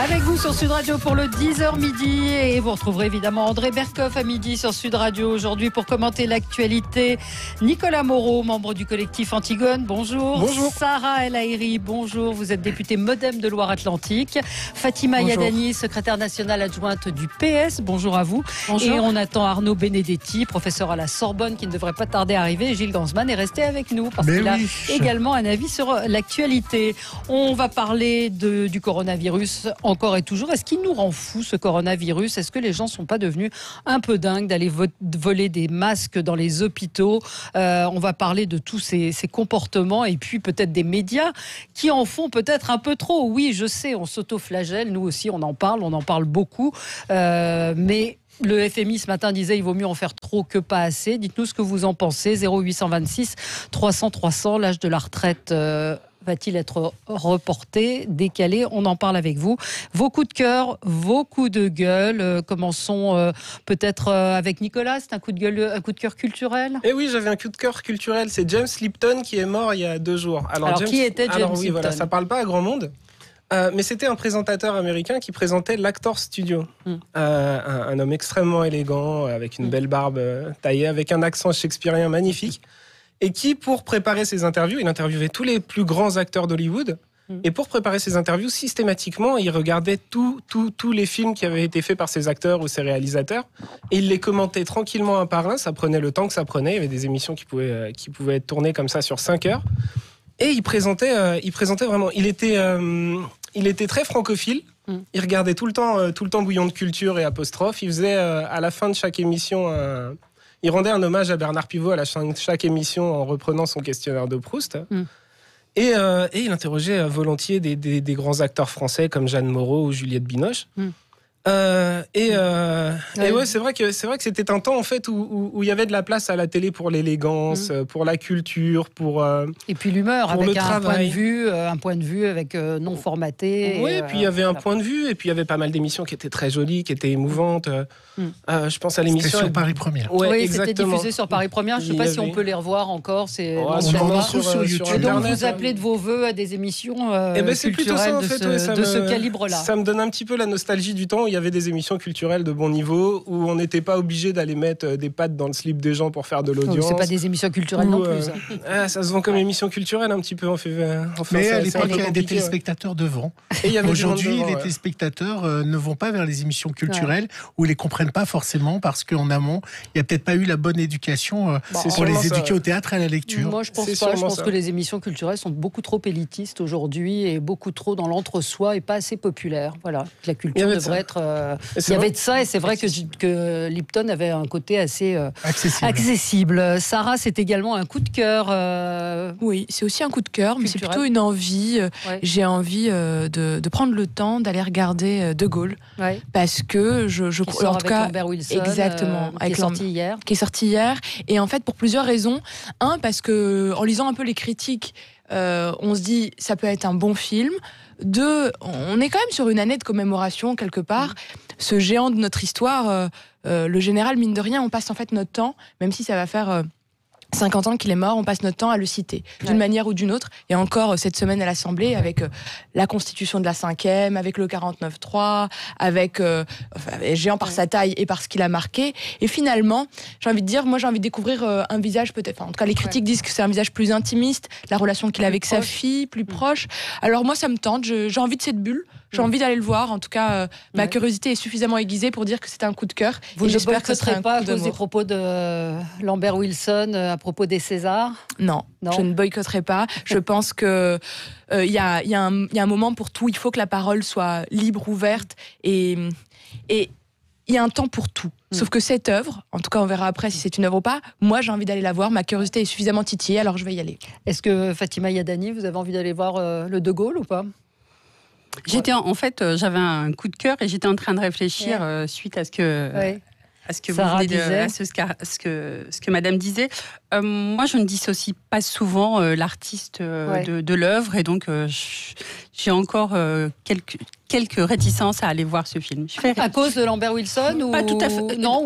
Avec vous sur Sud Radio pour le 10h midi et vous retrouverez évidemment André Berkoff à midi sur Sud Radio aujourd'hui pour commenter l'actualité. Nicolas Moreau, membre du collectif Antigone, bonjour. Bonjour. Sarah El Haïry, bonjour. Vous êtes députée Modem de Loire-Atlantique. Fatima Bonjour. Yadani, secrétaire nationale adjointe du PS, bonjour à vous. Bonjour. Et on attend Arnaud Benedetti, professeur à la Sorbonne qui ne devrait pas tarder à arriver. Gilles Gansman est resté avec nous parce qu'il a également un avis sur l'actualité. On va parler du coronavirus encore et toujours. Est-ce qu'il nous rend fous ce coronavirus ? Est-ce que les gens ne sont pas devenus un peu dingues d'aller voler des masques dans les hôpitaux ? On va parler de tous ces comportements et puis peut-être des médias qui en font peut-être un peu trop. Oui, je sais, on s'auto-flagelle. Nous aussi, on en parle beaucoup. Mais le FMI ce matin disait il vaut mieux en faire trop que pas assez. Dites-nous ce que vous en pensez. 0826 300 300, l'âge de la retraite va-t-il être reporté, décalé ? On en parle avec vous. Vos coups de cœur, vos coups de gueule. Commençons peut-être avec Nicolas. C'est un coup de gueule, un coup de cœur culturel ? Eh oui, j'avais un coup de cœur culturel. C'est James Lipton qui est mort il y a 2 jours. Alors qui était James oui, Lipton ? Voilà, ça parle pas à grand monde. Mais c'était un présentateur américain qui présentait l'Actor Studio. Un homme extrêmement élégant, avec une belle barbe taillée, avec un accent shakespearien magnifique. Et qui, pour préparer ses interviews, il interviewait tous les plus grands acteurs d'Hollywood. Et pour préparer ses interviews, systématiquement, il regardait tous les films qui avaient été faits par ces acteurs ou ces réalisateurs. Et il les commentait tranquillement un par un. Ça prenait le temps que ça prenait. Il y avait des émissions qui pouvaient être tournées comme ça sur 5 heures. Et il présentait vraiment. Il était très francophile. Il regardait tout le temps Bouillon de culture et apostrophe. Il faisait à la fin de chaque émission il rendait un hommage à Bernard Pivot à la fin de chaque émission en reprenant son questionnaire de Proust. Et il interrogeait volontiers des grands acteurs français comme Jeanne Moreau ou Juliette Binoche. Et ouais, c'est vrai que c'était un temps en fait où il y avait de la place à la télé pour l'élégance, pour la culture, pour et puis l'humeur pour avec le travail. un point de vue avec non formaté. Oui, et puis il y avait un point de vue, et puis il y avait pas mal d'émissions qui étaient très jolies, qui étaient émouvantes. Je pense à l'émission. C'était sur Paris Première. Ouais, oui, exactement. c'était diffusé sur Paris Première. Je ne sais pas si on peut les revoir encore. C'est on en trouve sur YouTube. Et donc Internet, vous appelez de vos voeux à des émissions c'est plutôt culturelles ça, en fait, de ce calibre-là. Ça me donne un petit peu la nostalgie du temps où il y avait des émissions culturelles de bon niveau, où on n'était pas obligé d'aller mettre des pattes dans le slip des gens pour faire de l'audience. C'est pas des émissions culturelles non plus. Ça se vend comme émission culturelle un petit peu. Mais à l'époque, il y avait des téléspectateurs devant. Aujourd'hui, les téléspectateurs ne vont pas vers les émissions culturelles ou ils les comprennent pas forcément parce qu'en amont, il n'y a peut-être pas eu la bonne éducation pour les éduquer au théâtre et à la lecture. Moi, je pense pas. Je pense que les émissions culturelles sont beaucoup trop élitistes aujourd'hui et beaucoup trop dans l'entre-soi et pas assez populaires. Voilà, la culture devrait être. Il y avait de ça et c'est vrai que Lipton avait un côté assez accessible. Sarah, c'est également un coup de cœur. Oui, c'est aussi un coup de cœur, mais c'est culturel. plutôt une envie. Ouais. J'ai envie de prendre le temps d'aller regarder De Gaulle, Ouais. parce que je Qui sort avec Lambert Wilson, exactement, qui est sorti hier. qui est sorti hier, et en fait pour plusieurs raisons. Un, parce que en lisant un peu les critiques, on se dit ça peut être un bon film. Deux, on est quand même sur une année de commémoration quelque part. Ce géant de notre histoire, le général, mine de rien, on passe en fait notre temps, même si ça va faire 50 ans qu'il est mort, on passe notre temps à le citer, d'une manière ou d'une autre. Et encore cette semaine à l'Assemblée, avec la constitution de la 5e, avec le 49.3, avec géant par sa taille et par ce qu'il a marqué. Et finalement, j'ai envie de découvrir un visage peut-être, en tout cas les critiques disent que c'est un visage plus intimiste, la relation qu'il a avec sa fille, plus proche. Alors moi ça me tente, j'ai envie de cette bulle. J'ai envie d'aller le voir. En tout cas, ma curiosité est suffisamment aiguisée pour dire que c'est un coup de cœur. Vous ne j'espère que ce sera boycotterez pas à cause des d'amour. propos de Lambert Wilson, à propos des Césars ? Non, je ne boycotterai pas. Je pense que il y a un moment pour tout. Il faut que la parole soit libre, ouverte, et il y a un temps pour tout. Sauf que cette œuvre, en tout cas on verra après si c'est une œuvre ou pas, moi j'ai envie d'aller la voir, ma curiosité est suffisamment titillée, alors je vais y aller. Est-ce que Fatima Yadani, vous avez envie d'aller voir le De Gaulle ou pas ? J'avais un coup de cœur et j'étais en train de réfléchir suite à ce que Sarah vous disait. à ce que Madame disait. Moi, je ne dissocie pas souvent l'artiste de l'œuvre, et donc j'ai encore quelques réticences à aller voir ce film. À cause de Lambert Wilson ou... Pas tout à fait. Non,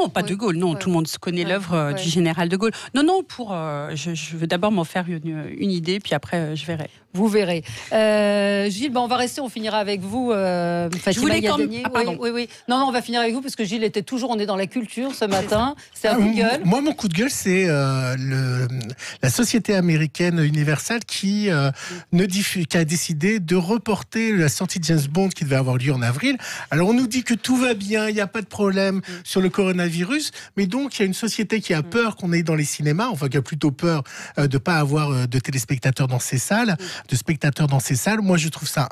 pas De Gaulle. Non, tout le monde connaît l'œuvre du général de Gaulle. Non, je veux d'abord m'en faire une idée, puis après je verrai. Vous verrez. Gilles, on va rester, on finira avec vous. Fatima Yadeni. Oui. Non, on va finir avec vous parce que Gilles était toujours, on est dans la culture ce matin. C'est un coup de gueule. Moi, mon coup de gueule, c'est la société américaine Universal qui a décidé de reporter la sortie de James Bond qui devait avoir lieu en avril. Alors, on nous dit que tout va bien, il n'y a pas de problème sur le coronavirus, mais donc il y a une société qui a peur qu'on aille dans les cinémas, enfin qui a plutôt peur de ne pas avoir de téléspectateurs dans ces salles, de spectateurs dans ces salles. Moi, je trouve ça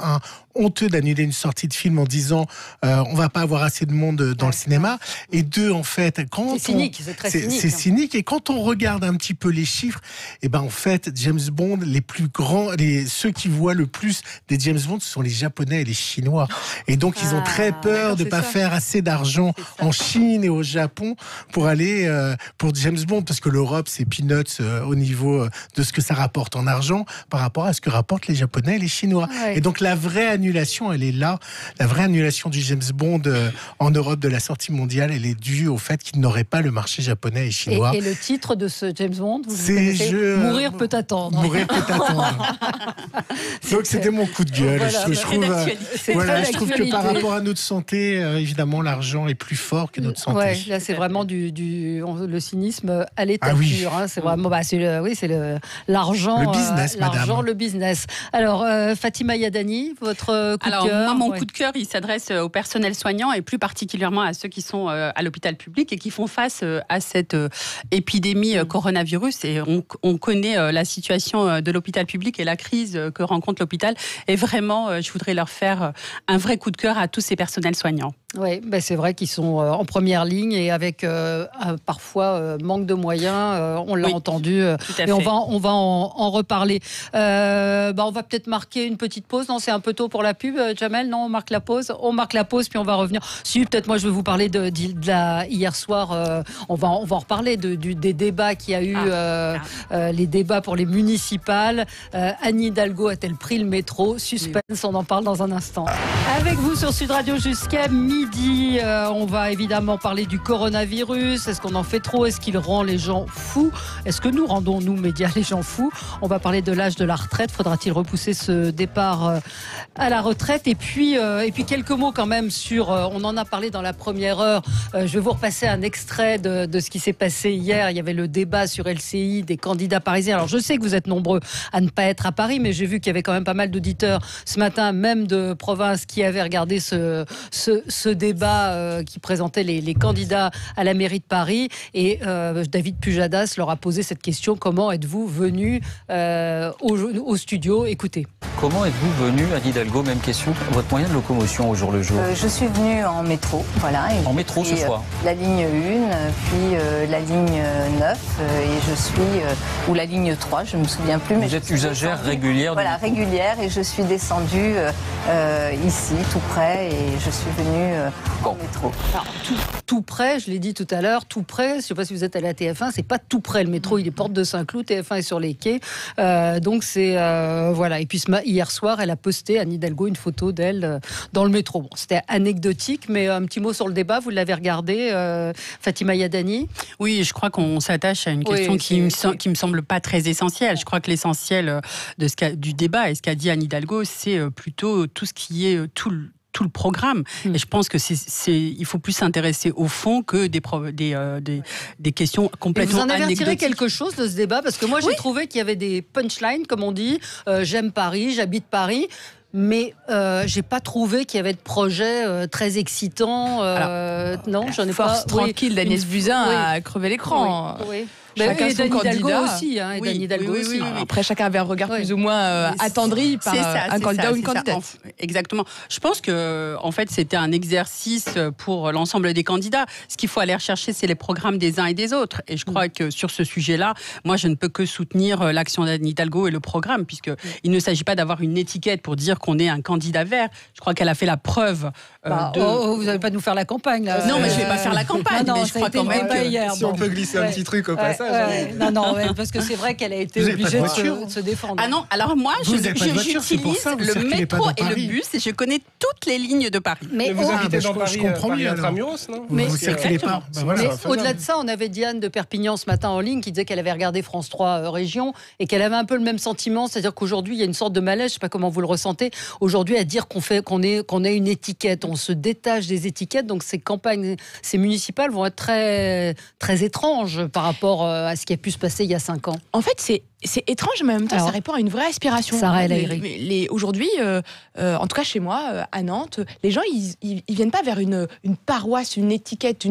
honteux d'annuler une sortie de film en disant on va pas avoir assez de monde dans le cinéma. Et deux, en fait, c'est cynique, c'est très cynique. C'est cynique. Et quand on regarde un petit peu les chiffres, en fait, James Bond, les plus grands, ceux qui voient le plus des James Bond, ce sont les Japonais et les Chinois. Et donc, ils ont très peur de pas faire assez d'argent en Chine et au Japon pour aller pour James Bond, parce que l'Europe, c'est peanuts au niveau de ce que ça rapporte en argent par rapport à ce que rapportent les Japonais et les Chinois. Et donc, la vraie annulation, elle est là. La vraie annulation du James Bond en Europe de la sortie mondiale, elle est due au fait qu'il n'aurait pas le marché japonais et chinois. Et le titre de ce James Bond, Mourir peut attendre. Mourir peut attendre. Donc, c'était mon coup de gueule. Je trouve que par rapport à notre santé, évidemment, l'argent est plus fort que notre santé. Ouais, là, c'est vraiment le cynisme à l'état pur. C'est vraiment, c'est l'argent. Le business, l'argent, le business. Alors, Fatima Yadeni, votre coup de cœur. Moi, mon coup de cœur, il s'adresse au personnel soignant et plus particulièrement à ceux qui sont à l'hôpital public et qui font face à cette épidémie coronavirus. Et on connaît la situation de l'hôpital public et la crise que rencontre l'hôpital. Et vraiment, je voudrais leur faire un vrai coup de cœur à tous ces personnels soignants. Oui, c'est vrai qu'ils sont en première ligne et avec parfois manque de moyens, on l'a entendu, et on va en reparler. On va peut-être marquer une petite pause. Non, c'est un peu tôt pour la pub, Jamel. Non, on marque la pause. On marque la pause, puis on va revenir. Si, peut-être moi je vais vous parler de hier soir. On va en reparler des débats qu'il y a eu, les débats pour les municipales. Anne Hidalgo a-t-elle pris le métro? Suspense, on en parle dans un instant. Avec vous sur Sud Radio jusqu'à midi, on va évidemment parler du coronavirus. Est-ce qu'on en fait trop? Est-ce qu'il rend les gens fous? Est-ce que nous rendons, nous, médias, les gens fous? On va parler de l'âge de la retraite. Faudra-t-il repousser ce départ à la retraite? Et puis quelques mots quand même sur... on en a parlé dans la première heure. Je vais vous repasser un extrait de ce qui s'est passé hier. Il y avait le débat sur LCI des candidats parisiens. Alors, je sais que vous êtes nombreux à ne pas être à Paris, mais j'ai vu qu'il y avait quand même pas mal d'auditeurs ce matin, même de province, qui avaient regardé ce débat qui présentait les candidats à la mairie de Paris. Et David Pujadas leur a posé cette question: comment êtes-vous venu au studio? Écoutez. Comment êtes-vous venu, Anne Hidalgo? Même question. Votre moyen de locomotion au jour le jour? Je suis venue en métro, voilà. En métro ce soir? La ligne 1, puis la ligne 9, et je suis... ou la ligne 3, je ne me souviens plus. Mais vous êtes usagère régulière? Voilà, régulière, et je suis descendue ici, tout près, et je suis venue en métro. Alors, tout près, je l'ai dit tout à l'heure, tout près, je ne sais pas si vous êtes allé à TF1, c'est pas tout près. Le métro, il est porte de Saint-Cloud, TF1 est sur les quais. Donc c'est... voilà. Et puis hier soir, elle a posté, Anne Hidalgo, une photo d'elle dans le métro. Bon, c'était anecdotique, mais un petit mot sur le débat, vous l'avez regardé, Fatima Yadeni? Oui, je crois qu'on s'attache à une question qui me semble pas très essentielle. Je crois que l'essentiel du débat et ce qu'a dit Anne Hidalgo, c'est plutôt tout ce qui est tout le programme. Et je pense que il faut plus s'intéresser au fond que des questions complètement anecdotiques. Vous en avez retiré quelque chose de ce débat? Parce que moi, j'ai trouvé qu'il y avait des punchlines, comme on dit. J'aime Paris, j'habite Paris. Mais j'ai pas trouvé qu'il y avait de projet très excitant. Non, j'en ai force pas. Tranquille, d'Agnès Buzyn a crevé l'écran. Oui. Chacun son candidat aussi, hein, aussi. Après, chacun avait un regard plus ou moins attendri par un candidat ou une candidate. Exactement. Je pense que, en fait, c'était un exercice pour l'ensemble des candidats. Ce qu'il faut aller rechercher, c'est les programmes des uns et des autres. Et je crois que sur ce sujet-là, moi, je ne peux que soutenir l'action d'Anne Hidalgo et le programme, puisqu'il ne s'agit pas d'avoir une étiquette pour dire qu'on est un candidat vert. Je crois qu'elle a fait la preuve vous n'allez pas nous faire la campagne, là. Non, mais je ne vais pas faire la campagne. Non, mais je crois quand même hier. Si on peut glisser un petit truc au passage. message. Non, parce que c'est vrai qu'elle a été obligée de se défendre. Ah non, alors moi, j'utilise le métro et le bus et je connais toutes les lignes de Paris. Mais vous habitez dans Paris, Paris Intramuros, non? Mais vous circulez pas. Au-delà de ça, on avait Diane de Perpignan ce matin en ligne qui disait qu'elle avait regardé France 3 Région et qu'elle avait un peu le même sentiment, c'est-à-dire qu'aujourd'hui, il y a une sorte de malaise, je ne sais pas comment vous le ressentez, aujourd'hui à dire qu'on a une étiquette, on se détache des étiquettes, donc ces campagnes, ces municipales vont être très, très étranges par rapport à ce qui a pu se passer il y a 5 ans. En fait, c'est étrange, mais en même temps, ça répond à une vraie aspiration. Aujourd'hui, en tout cas chez moi, à Nantes, les gens, ils viennent pas vers une paroisse, une étiquette,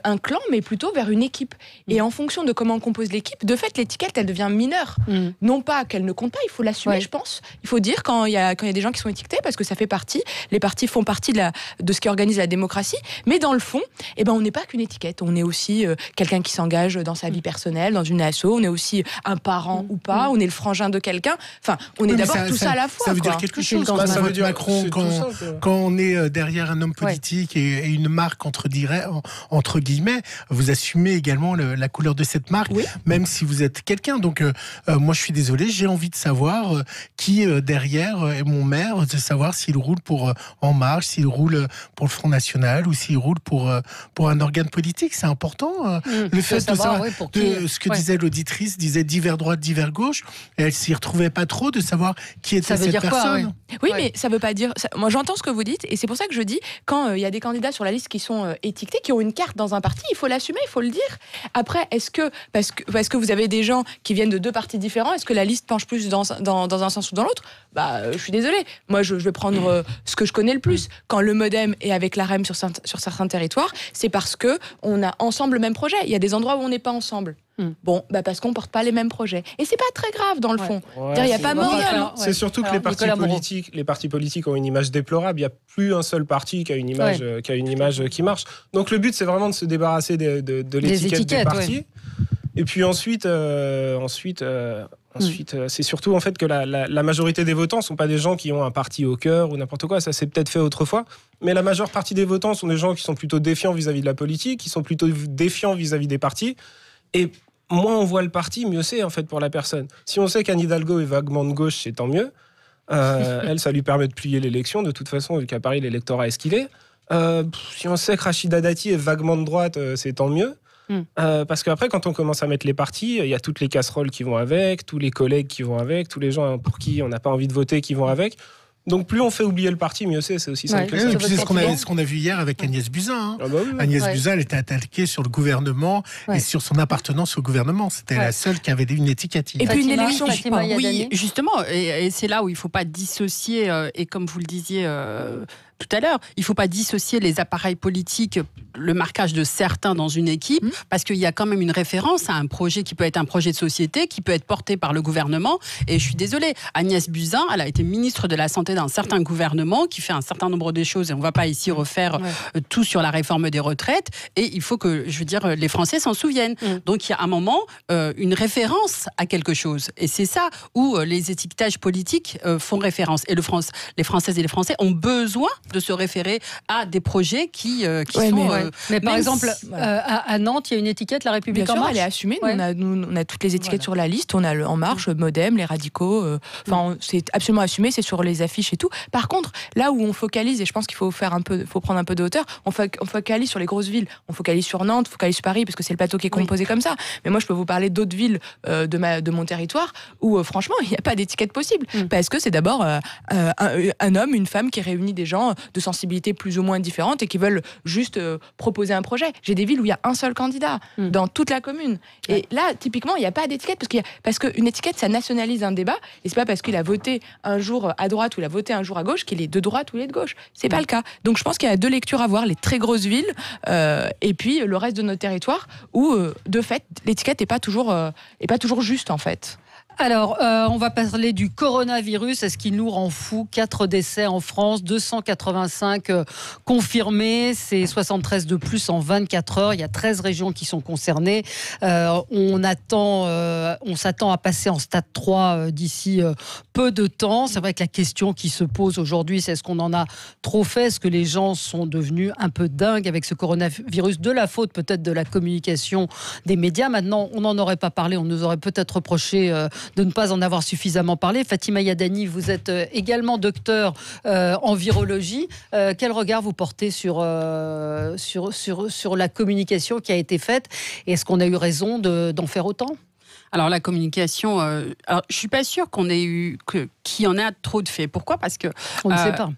un clan, mais plutôt vers une équipe. Et en fonction de comment on compose l'équipe, de fait, l'étiquette, elle devient mineure. Non pas qu'elle ne compte pas, il faut l'assumer, je pense. Il faut dire quand il y a des gens qui sont étiquetés, parce que ça fait partie, les partis font partie de ce qui organise la démocratie. Mais dans le fond, on n'est pas qu'une étiquette. On est aussi quelqu'un qui s'engage dans sa vie personnelle, dans une asso. On est aussi un parent ou pas, on est le frangin de quelqu'un. Enfin, on est d'abord tout ça à la fois. Ça veut dire quelque chose. Ça veut dire Macron, quand on est derrière un homme politique et une marque entre guillemets, vous assumez également la couleur de cette marque, même si vous êtes quelqu'un. Donc, moi, je suis désolé, j'ai envie de savoir qui derrière est mon maire, de savoir s'il roule pour En Marche, s'il roule pour le Front National ou s'il roule pour un organe politique. C'est important. Le fait de savoir ce que disait l'auditrice, disait divers droite, divers gauche, et elle s'y retrouvait pas trop de savoir qui était cette personne. Oui, mais ça veut pas dire. Moi, j'entends ce que vous dites, et c'est pour ça que je dis quand il y a des candidats sur la liste qui sont étiquetés, qui ont une carte dans un parti, il faut l'assumer, il faut le dire. Après, est-ce que parce que vous avez des gens qui viennent de deux partis différents, est-ce que la liste penche plus dans un sens ou dans l'autre? Je suis désolée. Moi, je vais prendre ce que je connais le plus. Quand le MoDem est avec l'AREM sur certains territoires, c'est parce que on a ensemble le même projet. Il y a des endroits où on n'est pas ensemble. Bon, parce qu'on porte pas les mêmes projets. Et c'est pas très grave dans le fond. Il n'y a pas mort. C'est surtout que les partis politiques ont une image déplorable. Il n'y a plus un seul parti qui a une image, qui marche. Donc le but, c'est vraiment de se débarrasser de l'étiquette des partis. Et puis ensuite, c'est surtout en fait que la majorité des votants sont pas des gens qui ont un parti au cœur ou n'importe quoi. Ça s'est peut-être fait autrefois, mais la majeure partie des votants sont des gens qui sont plutôt défiants vis-à-vis de la politique, qui sont plutôt défiants vis-à-vis des partis. Et moins on voit le parti, mieux c'est en fait pour la personne. Si on sait qu'Anne Hidalgo est vaguement de gauche, c'est tant mieux. Elle, ça lui permet de plier l'élection. De toute façon, vu qu'à Paris l'électorat est ce qu'il est. Si on sait que Rachida Dati est vaguement de droite, c'est tant mieux. Parce qu'après, quand on commence à mettre les partis, il y a toutes les casseroles qui vont avec, tous les collègues qui vont avec, tous les gens pour qui on n'a pas envie de voter qui vont avec. Donc plus on fait oublier le parti, mieux c'est aussi simple que ça. Et puis c'est ce qu'on a vu hier avec Agnès Buzyn. Agnès Buzyn, elle était attaquée sur le gouvernement et sur son appartenance au gouvernement. C'était la seule qui avait une étiquette. Et puis une élection, oui, justement, et c'est là où il ne faut pas dissocier, et comme vous le disiez tout à l'heure, il ne faut pas dissocier les appareils politiques, le marquage de certains dans une équipe, parce qu'il y a quand même une référence à un projet qui peut être un projet de société, qui peut être porté par le gouvernement. Et je suis désolée, Agnès Buzyn, elle a été ministre de la Santé d'un certain gouvernement, qui fait un certain nombre de choses, et on ne va pas ici refaire tout sur la réforme des retraites, et il faut que, les Français s'en souviennent. Donc il y a un moment, une référence à quelque chose. Et c'est ça où les étiquetages politiques font référence. Et les Françaises et les Français ont besoin de se référer à des projets qui sont... Mais par exemple, à Nantes, il y a une étiquette, La République En Marche. Elle est assumée. On a toutes les étiquettes sur la liste. On a le En Marche, MoDem, les radicaux. C'est absolument assumé. C'est sur les affiches et tout. Par contre, là où on focalise, et je pense qu'il faut prendre un peu de hauteur, on focalise sur les grosses villes. On focalise sur Nantes, on focalise sur Paris, parce que c'est le plateau qui est composé comme ça. Mais moi, je peux vous parler d'autres villes de mon territoire où, franchement, il n'y a pas d'étiquette possible. Parce que c'est d'abord un homme, une femme qui réunit des gens de sensibilités plus ou moins différentes et qui veulent juste proposer un projet. J'ai des villes où il y a un seul candidat dans toute la commune. Et là, typiquement, il n'y a pas d'étiquette parce qu'une étiquette, ça nationalise un débat. Et c'est pas parce qu'il a voté un jour à droite ou il a voté un jour à gauche qu'il est de droite ou il est de gauche. C'est pas le cas. Donc je pense qu'il y a deux lectures à voir, les très grosses villes et puis le reste de notre territoire où, de fait, l'étiquette n'est pas toujours juste en fait. Alors, on va parler du coronavirus. Est-ce qu'il nous rend fous? 4 décès en France, 285 confirmés. C'est 73 de plus en 24 heures. Il y a 13 régions qui sont concernées. On s'attend à passer en stade 3 d'ici peu de temps. C'est vrai que la question qui se pose aujourd'hui, c'est est-ce qu'on en a trop fait? Est-ce que les gens sont devenus un peu dingues avec ce coronavirus? De la faute peut-être de la communication des médias. Maintenant, on n'en aurait pas parlé. On nous aurait peut-être reproché de ne pas en avoir suffisamment parlé. Fatima Yadani, vous êtes également docteur en virologie. Quel regard vous portez sur la communication qui a été faite? Et est-ce qu'on a eu raison d'en faire autant? Alors la communication, je suis pas sûre qu'il y en a trop de faits. Pourquoi? Parce que on ne sait pas.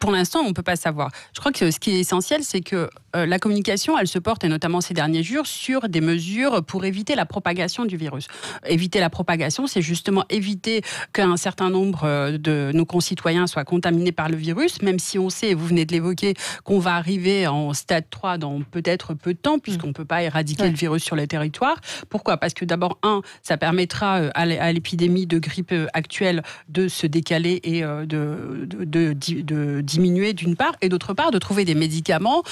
Pour l'instant, on ne peut pas savoir. Je crois que ce qui est essentiel, c'est que la communication, elle se porte, et notamment ces derniers jours, sur des mesures pour éviter la propagation du virus. Éviter la propagation, c'est justement éviter qu'un certain nombre de nos concitoyens soient contaminés par le virus, même si on sait, et vous venez de l'évoquer, qu'on va arriver en stade 3 dans peut-être peu de temps, puisqu'on ne peut pas éradiquer le virus sur le territoire. Pourquoi? Parce que d'abord, ça permettra à l'épidémie de grippe actuelle de se décaler et de diminuer d'une part, et d'autre part de trouver des médicaments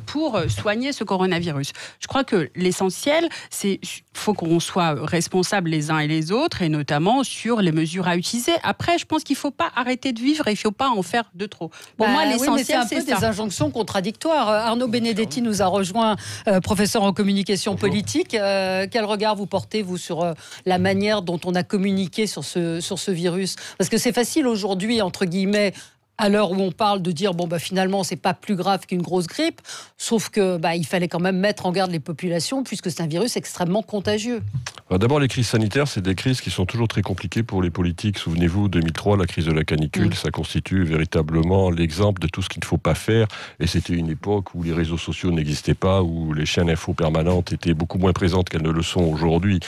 pour soigner ce coronavirus. Je crois que l'essentiel, c'est qu'il faut qu'on soit responsables les uns et les autres, et notamment sur les mesures à utiliser. Après, je pense qu'il ne faut pas arrêter de vivre et il ne faut pas en faire de trop. Pour moi, l'essentiel, c'est un peu des injonctions contradictoires. Arnaud Benedetti nous a rejoint, professeur en communication politique. Quel regard vous portez, vous, sur la manière dont on a communiqué sur ce virus? Parce que c'est facile aujourd'hui, entre guillemets, à l'heure où on parle, de dire finalement c'est pas plus grave qu'une grosse grippe, sauf que il fallait quand même mettre en garde les populations puisque c'est un virus extrêmement contagieux. D'abord, les crises sanitaires, c'est des crises qui sont toujours très compliquées pour les politiques. Souvenez-vous, 2003, la crise de la canicule, ça constitue véritablement l'exemple de tout ce qu'il ne faut pas faire. Et c'était une époque où les réseaux sociaux n'existaient pas, où les chaînes info permanentes étaient beaucoup moins présentes qu'elles ne le sont aujourd'hui.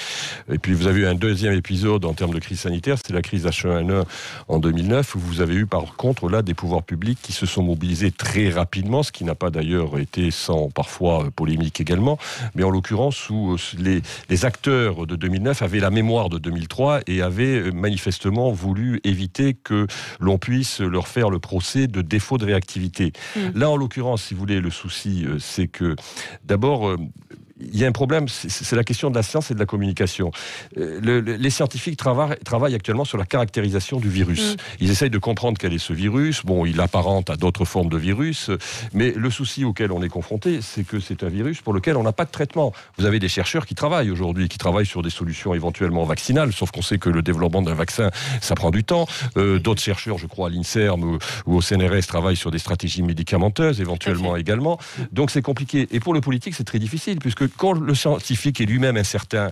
Et puis vous avez eu un deuxième épisode en termes de crise sanitaire, c'est la crise H1N1 en 2009, où vous avez eu par contre là des pouvoirs publics qui se sont mobilisés très rapidement, ce qui n'a pas d'ailleurs été sans parfois polémique également, mais en l'occurrence où les acteurs de 2009 avaient la mémoire de 2003 et avaient manifestement voulu éviter que l'on puisse leur faire le procès de défaut de réactivité. Là, en l'occurrence, si vous voulez, le souci, c'est que d'abord, il y a un problème, c'est la question de la science et de la communication. Les scientifiques travaillent actuellement sur la caractérisation du virus. Ils essayent de comprendre quel est ce virus. Bon, il apparente à d'autres formes de virus, mais le souci auquel on est confronté, c'est que c'est un virus pour lequel on n'a pas de traitement. Vous avez des chercheurs qui travaillent aujourd'hui, qui travaillent sur des solutions éventuellement vaccinales, sauf qu'on sait que le développement d'un vaccin, ça prend du temps. D'autres chercheurs, je crois à l'INSERM ou au CNRS, travaillent sur des stratégies médicamenteuses, éventuellement également. Donc c'est compliqué. Et pour le politique, c'est très difficile, puisque quand le scientifique est lui-même incertain,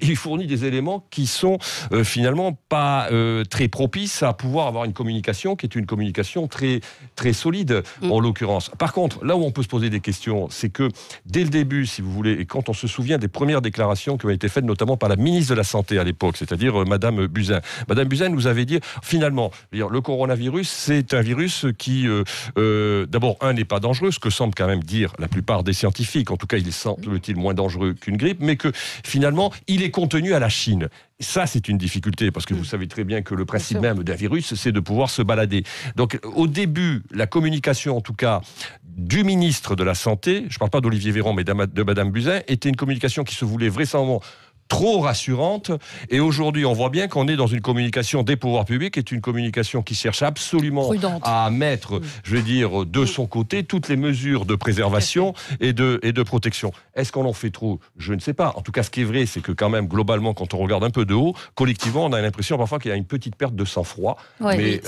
il fournit des éléments qui sont finalement pas très propices à pouvoir avoir une communication qui est une communication très, très solide, en l'occurrence. Par contre, là où on peut se poser des questions, c'est que dès le début, si vous voulez, et quand on se souvient des premières déclarations qui ont été faites notamment par la ministre de la Santé à l'époque, c'est-à-dire Madame Buzyn. Madame Buzyn nous avait dit, finalement, le coronavirus, c'est un virus qui, d'abord, n'est pas dangereux, ce que semblent quand même dire la plupart des scientifiques. En tout cas, il semble-t-il moins dangereux qu'une grippe, mais que finalement, il est contenu à la Chine. Ça, c'est une difficulté, parce que vous savez très bien que le principe même d'un virus, c'est de pouvoir se balader. Donc, au début, la communication, en tout cas, du ministre de la Santé, je ne parle pas d'Olivier Véran, mais de Madame Buzyn, était une communication qui se voulait vraisemblablement trop rassurante, et aujourd'hui on voit bien qu'on est dans une communication des pouvoirs publics, qui est une communication qui cherche absolument à mettre, je vais dire, de son côté toutes les mesures de préservation et de protection. Est-ce qu'on en fait trop? Je ne sais pas. En tout cas, ce qui est vrai, c'est que quand même, globalement, quand on regarde un peu de haut, collectivement, on a l'impression parfois qu'il y a une petite perte de sang-froid, mais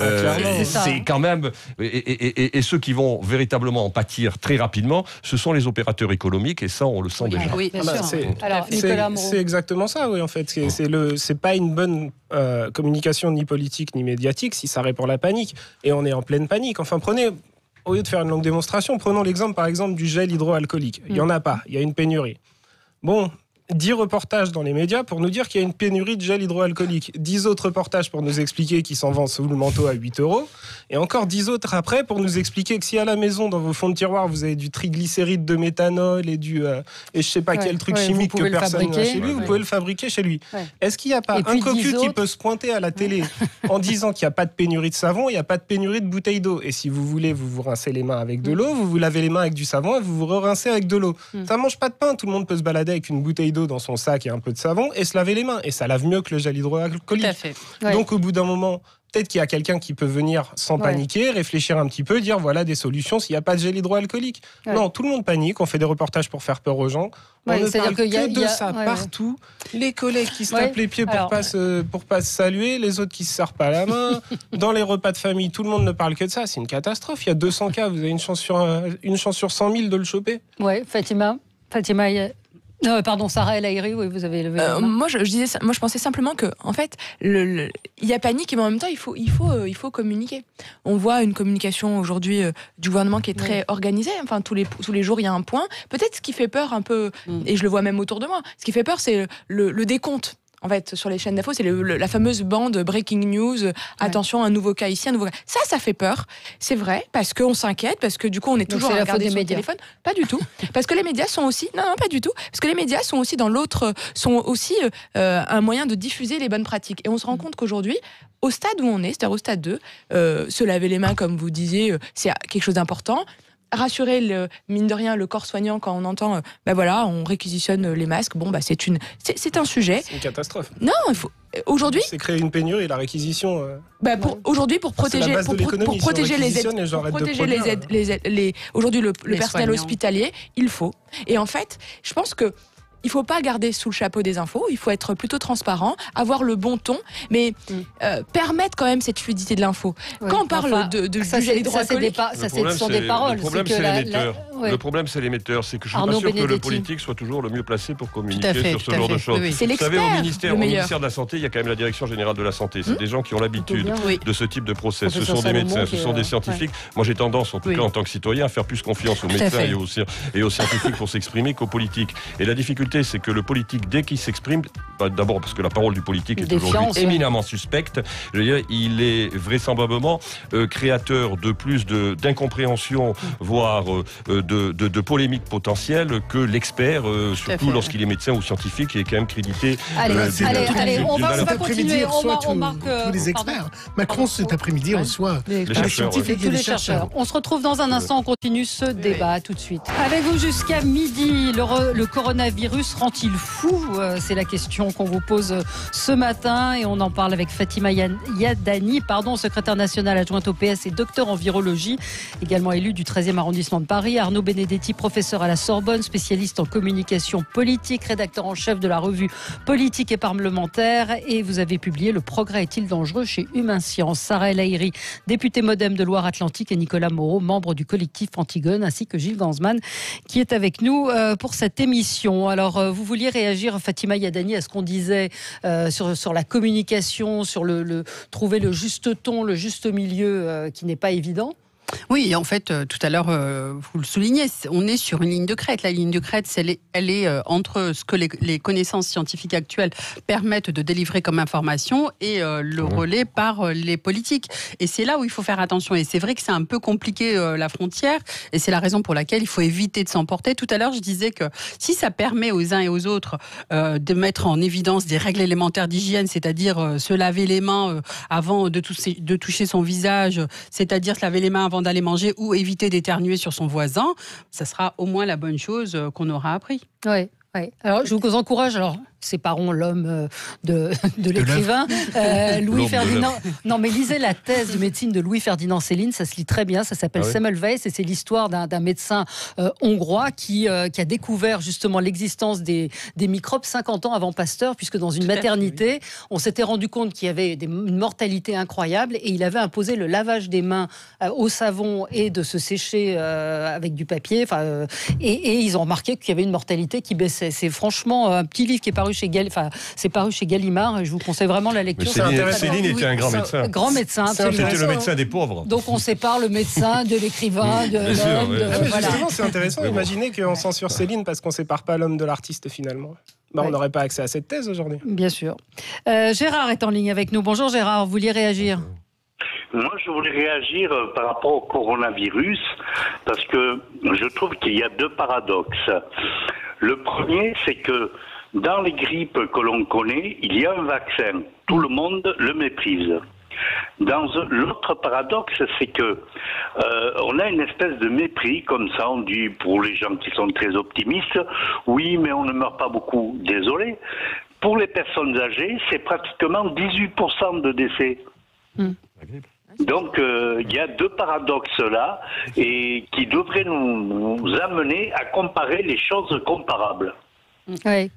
c'est quand même... Et ceux qui vont véritablement en pâtir très rapidement, ce sont les opérateurs économiques, et ça, on le sent déjà. Oui, bien sûr. Alors, c'est exactement ça, oui, en fait. C'est pas une bonne communication ni politique ni médiatique si ça répand la panique. Et on est en pleine panique. Enfin, au lieu de faire une longue démonstration, prenons l'exemple, par exemple, du gel hydroalcoolique. Il n'y en a pas, il y a une pénurie. Bon, 10 reportages dans les médias pour nous dire qu'il y a une pénurie de gel hydroalcoolique. 10 autres reportages pour nous expliquer qu'ils s'en vendent sous le manteau à 8 €. Et encore 10 autres après pour nous expliquer que si à la maison, dans vos fonds de tiroir, vous avez du triglycéride de méthanol et et je sais pas quel truc chimique que personne n'a chez lui, vous pouvez le fabriquer chez lui. Ouais. Est-ce qu'il n'y a pas un cocu qui peut se pointer à la télé en disant qu'il n'y a pas de pénurie de savon, il n'y a pas de pénurie de bouteilles d'eau. Et si vous voulez, vous vous rincez les mains avec de l'eau, vous vous lavez les mains avec du savon et vous vous rincez avec de l'eau. Ça mange pas de pain, tout le monde peut se balader avec une bouteille d'eau dans son sac et un peu de savon et se laver les mains. Et ça lave mieux que le gel hydroalcoolique. Tout à fait. Ouais. Donc au bout d'un moment, peut-être qu'il y a quelqu'un qui peut venir sans paniquer, réfléchir un petit peu, dire voilà des solutions s'il n'y a pas de gel hydroalcoolique. Ouais. Non, tout le monde panique, on fait des reportages pour faire peur aux gens. On ne parle que de ça partout. Les collègues qui se tapent les pieds pour pas se saluer, les autres qui se serrent pas la main. Dans les repas de famille, tout le monde ne parle que de ça. C'est une catastrophe. Il y a 200 cas, vous avez une chance sur 100 000 de le choper. Oui, Fatima, Sarah El Haïry, oui, vous avez levé la main. Moi, je pensais simplement que, en fait, il y a panique, mais en même temps, il faut communiquer. On voit une communication aujourd'hui du gouvernement qui est très organisée. Enfin, tous les jours, il y a un point. Peut-être ce qui fait peur un peu, et je le vois même autour de moi, ce qui fait peur, c'est le décompte. En fait, sur les chaînes d'infos, c'est la fameuse bande Breaking News, attention, un nouveau cas ici, un nouveau cas. Ça fait peur, c'est vrai, parce qu'on s'inquiète, parce que du coup, on est toujours à regarder sur le téléphone. Pas du tout. Parce que les médias sont aussi... Non, pas du tout. Parce que les médias sont aussi un moyen de diffuser les bonnes pratiques. Et on se rend compte qu'aujourd'hui, au stade où on est, c'est-à-dire au stade 2, se laver les mains, comme vous disiez, c'est quelque chose d'important. Rassurer mine de rien le corps soignant quand on entend on réquisitionne les masques, c'est un sujet. C'est une catastrophe. Non, aujourd'hui c'est créer une pénurie, la réquisition. Aujourd'hui pour protéger les aides, aujourd'hui le personnel hospitalier, il faut. Et en fait, je pense que il ne faut pas garder sous le chapeau des infos, il faut être plutôt transparent, avoir le bon ton, mais permettre quand même cette fluidité de l'info. Oui. Quand on parle de gel hydroalcoolique... Ça, ce sont des paroles. Le problème, c'est l'émetteur. Le problème, c'est l'émetteur. C'est que je ne suis pas sûr que le politique soit toujours le mieux placé pour communiquer sur ce genre de choses. Oui. C'est vous savez, au ministère de la Santé, il y a quand même la Direction Générale de la Santé. C'est des gens qui ont l'habitude de ce type de process. Ce sont des médecins, ce sont des scientifiques. Moi, j'ai tendance, en tout cas en tant que citoyen, à faire plus confiance aux médecins et aux scientifiques pour s'exprimer qu'aux politiques. Et la difficulté, c'est que le politique, dès qu'il s'exprime, d'abord parce que la parole du politique est aujourd'hui éminemment suspecte, je veux dire, il est vraisemblablement créateur de plus d'incompréhension, voire de polémiques potentielles que l'expert, surtout lorsqu'il est médecin ou scientifique, qui est quand même crédité. Allez, on va continuer. On marque tous les experts. Macron, cet après-midi, reçoit les scientifiques et les chercheurs. On se retrouve dans un instant, on continue ce débat tout de suite. Avec vous jusqu'à midi, le coronavirus rend-il fou ? C'est la question qu'on vous pose ce matin et on en parle avec Fatima Yadani, secrétaire nationale adjointe au PS et docteur en virologie, également élue du 13e arrondissement de Paris. Arnaud Benedetti, professeur à la Sorbonne, spécialiste en communication politique, rédacteur en chef de la revue Politique et parlementaire. Et vous avez publié Le progrès est-il dangereux chez Humain Science. Sarah El Haïry, députée Modem de Loire-Atlantique, et Nicolas Moreau, membre du collectif Antigone, ainsi que Gilles Gansman, qui est avec nous pour cette émission. Alors, vous vouliez réagir, Fatima Yadani, à ce qu'on disait sur la communication, sur trouver le juste ton, le juste milieu, qui n'est pas évident. Oui, en fait, tout à l'heure, vous le soulignez, on est sur une ligne de crête. La ligne de crête, elle est entre ce que les connaissances scientifiques actuelles permettent de délivrer comme information et le relais par les politiques. Et c'est là où il faut faire attention. Et c'est vrai que c'est un peu compliqué la frontière, et c'est la raison pour laquelle il faut éviter de s'emporter. Tout à l'heure, je disais que si ça permet aux uns et aux autres de mettre en évidence des règles élémentaires d'hygiène, c'est-à-dire se laver les mains avant de toucher son visage, c'est-à-dire se laver les mains avant d'aller manger ou éviter d'éternuer sur son voisin, ça sera au moins la bonne chose qu'on aura appris. Oui. Alors, je vous encourage, séparons l'homme de l'écrivain. Louis-Ferdinand. Non, mais lisez la thèse de médecine de Louis-Ferdinand Céline, ça se lit très bien, ça s'appelle Semmelweis, et c'est l'histoire d'un médecin hongrois qui a découvert justement l'existence des microbes 50 ans avant Pasteur, puisque dans une maternité, on s'était rendu compte qu'il y avait une mortalité incroyable, et il avait imposé le lavage des mains au savon et de se sécher avec du papier, et ils ont remarqué qu'il y avait une mortalité qui baissait. C'est franchement un petit livre qui est paru paru chez Gallimard. Je vous conseille vraiment la lecture. Céline était un grand médecin. Grand médecin, absolument. C'était le médecin des pauvres. Donc on sépare le médecin de l'écrivain, de l'homme. Justement, c'est intéressant. Imaginez qu'on censure Céline parce qu'on sépare pas l'homme de l'artiste finalement. On n'aurait pas accès à cette thèse aujourd'hui. Bien sûr. Gérard est en ligne avec nous. Bonjour Gérard, vous vouliez réagir ? Moi, je voulais réagir par rapport au coronavirus parce que je trouve qu'il y a deux paradoxes. Le premier, c'est que dans les grippes que l'on connaît, il y a un vaccin. Tout le monde le méprise. L'autre paradoxe, c'est que on a une espèce de mépris, comme ça, on dit pour les gens qui sont très optimistes, oui, mais on ne meurt pas beaucoup. Désolé. Pour les personnes âgées, c'est pratiquement 18% de décès. Donc, il y a deux paradoxes là, et qui devraient nous amener à comparer les choses comparables. Oui.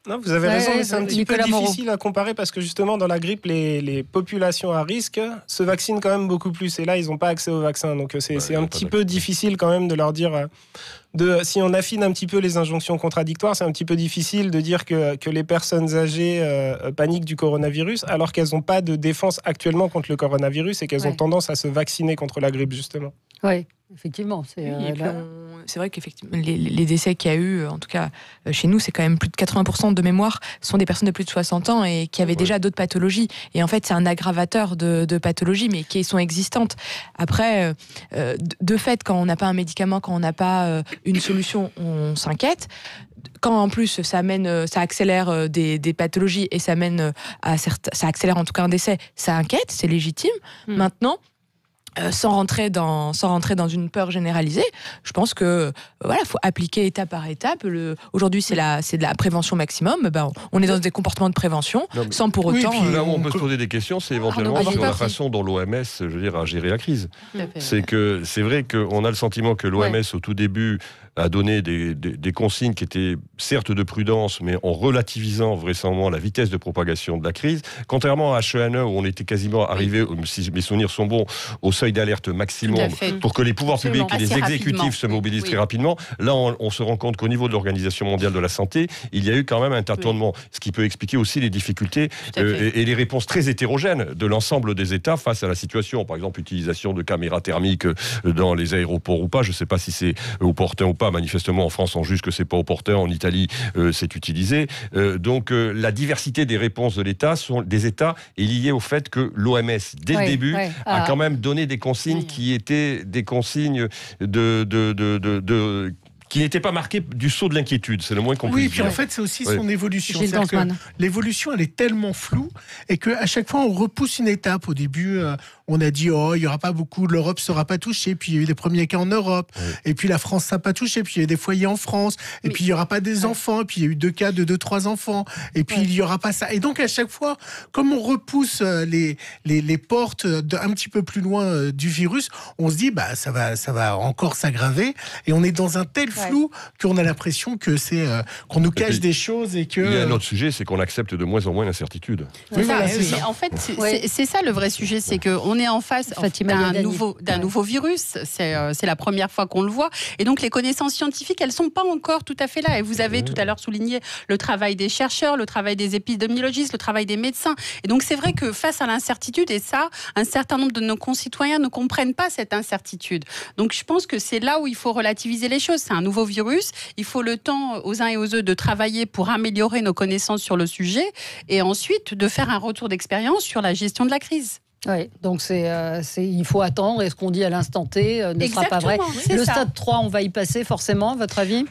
Non, vous avez raison, mais c'est un petit peu difficile à comparer parce que justement, dans la grippe, les populations à risque se vaccinent quand même beaucoup plus. Et là, ils n'ont pas accès au vaccin. Donc, c'est un petit peu difficile quand même de leur dire... si on affine un petit peu les injonctions contradictoires, c'est un petit peu difficile de dire que les personnes âgées paniquent du coronavirus alors qu'elles n'ont pas de défense actuellement contre le coronavirus et qu'elles ont tendance à se vacciner contre la grippe, justement. Oui, effectivement. C'est vrai qu'effectivement, les décès qu'il y a eu, en tout cas chez nous, c'est quand même plus de 80% de mémoire, sont des personnes de plus de 60 ans et qui avaient déjà d'autres pathologies. Et en fait, c'est un aggravateur de pathologies, mais qui sont existantes. Après, de fait, quand on n'a pas un médicament, quand on n'a pas une solution, on s'inquiète. Quand en plus ça accélère des pathologies et ça accélère en tout cas un décès, ça inquiète, c'est légitime. Maintenant, sans rentrer dans une peur généralisée, je pense que faut appliquer étape par étape. Aujourd'hui, c'est de la prévention maximum. On est dans des comportements de prévention, sans pour autant. Là où on peut se poser des questions, c'est éventuellement sur la façon dont l'OMS, a géré la crise. C'est vrai qu'on a le sentiment que l'OMS au tout début a donné des consignes qui étaient certes de prudence, mais en relativisant vraisemblablement la vitesse de propagation de la crise. Contrairement à H1N1 où on était quasiment arrivé, si mes souvenirs sont bons, au seuil d'alerte maximum pour que les pouvoirs publics et les exécutifs se mobilisent très rapidement. Là, on se rend compte qu'au niveau de l'Organisation mondiale de la santé, il y a eu quand même un tâtonnement, ce qui peut expliquer aussi les difficultés et les réponses très hétérogènes de l'ensemble des États face à la situation. Par exemple, utilisation de caméras thermiques dans les aéroports ou pas. Je ne sais pas si c'est opportun ou pas. Manifestement, en France, on juge que c'est pas opportun. En Italie, c'est utilisé. Donc, la diversité des réponses des États est liée au fait que l'OMS, dès le début, a quand même donné des consignes qui étaient des consignes qui n'était pas marqué du sceau de l'inquiétude, c'est le moins qu'on puisse dire. Oui, puis en fait, c'est aussi son évolution. L'évolution, elle est tellement floue et qu'à chaque fois, on repousse une étape. Au début, on a dit, il n'y aura pas beaucoup, l'Europe ne sera pas touchée. Puis il y a eu des premiers cas en Europe. Et puis la France ne sera pas touchée. Puis il y a eu des foyers en France. Et puis il n'y aura pas des enfants. Et puis il y a eu 2 cas de 2-3 enfants. Et puis il n'y aura pas ça. Et donc à chaque fois, comme on repousse les portes un petit peu plus loin du virus, on se dit, ça va encore s'aggraver. Et on est dans un tel flou qu'on a l'impression que c'est qu'on nous cache des choses et que... Il y a un autre sujet, c'est qu'on accepte de moins en moins l'incertitude. En fait, c'est ça le vrai sujet, c'est qu'on est en face d'un nouveau virus. C'est la première fois qu'on le voit. Et donc, les connaissances scientifiques, elles ne sont pas encore tout à fait là. Et vous avez tout à l'heure souligné le travail des chercheurs, le travail des épidémiologistes, le travail des médecins. Et donc, c'est vrai que face à l'incertitude, et ça, un certain nombre de nos concitoyens ne comprennent pas cette incertitude. Donc, je pense que c'est là où il faut relativiser les choses. C'est un nouveau virus. Il faut le temps aux uns et aux autres de travailler pour améliorer nos connaissances sur le sujet et ensuite de faire un retour d'expérience sur la gestion de la crise. Oui, donc il faut attendre, et ce qu'on dit à l'instant T ne sera pas vrai. Le stade 3, on va y passer forcément, à votre avis ?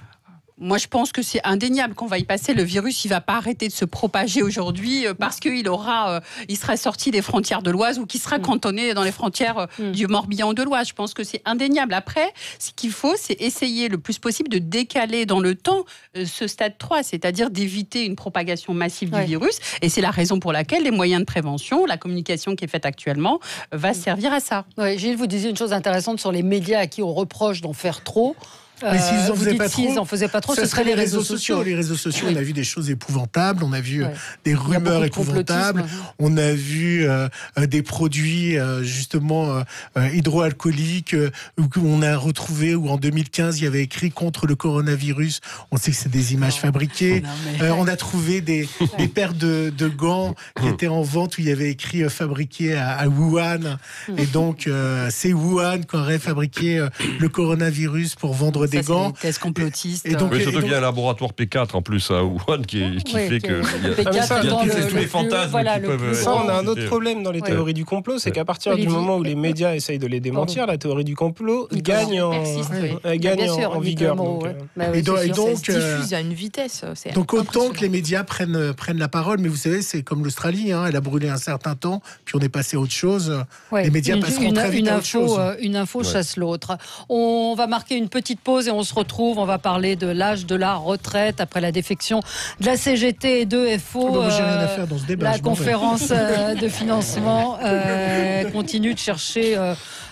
Moi, je pense que c'est indéniable qu'on va y passer. Le virus, il ne va pas arrêter de se propager aujourd'hui parce qu'il il sera sorti des frontières de l'Oise ou qu'il sera cantonné dans les frontières du Morbihan ou de l'Oise. Je pense que c'est indéniable. Après, ce qu'il faut, c'est essayer le plus possible de décaler dans le temps ce stade 3, c'est-à-dire d'éviter une propagation massive du virus. Et c'est la raison pour laquelle les moyens de prévention, la communication qui est faite actuellement, va servir à ça. Oui, Gilles, vous disiez une chose intéressante sur les médias à qui on reproche d'en faire trop. Mais s'ils en faisaient pas trop, ce serait les réseaux sociaux. Les réseaux sociaux, on a vu des choses épouvantables, on a vu des rumeurs épouvantables, on a vu des produits justement hydroalcooliques où on a retrouvé, où en 2015 il y avait écrit contre le coronavirus. On sait que c'est des images fabriquées. On a trouvé des paires de gants qui étaient en vente où il y avait écrit fabriqué à Wuhan. Et donc c'est Wuhan qui aurait fabriqué le coronavirus pour vendre des gants. Des tests complotistes. Et donc, surtout qu'il y a un laboratoire P4 en plus à Wuhan qui fait que il y a tous les fantasmes qui peuvent. Ça, on a un autre problème dans les théories du complot, c'est qu'à partir du moment où les médias essayent de les démentir, la théorie du complot gagne en vigueur. Et donc, se diffuse à une vitesse. Donc autant que les médias prennent la parole, mais vous savez, c'est comme l'Australie, elle a brûlé un certain temps, puis on est passé à autre chose. Les médias passeront très vite à autre chose. Une info chasse l'autre. On va marquer une petite pause et on se retrouve. On va parler de l'âge de la retraite après la défection de la CGT et de FO. J'ai rien à faire dans ce débat. La conférence de financement continue de chercher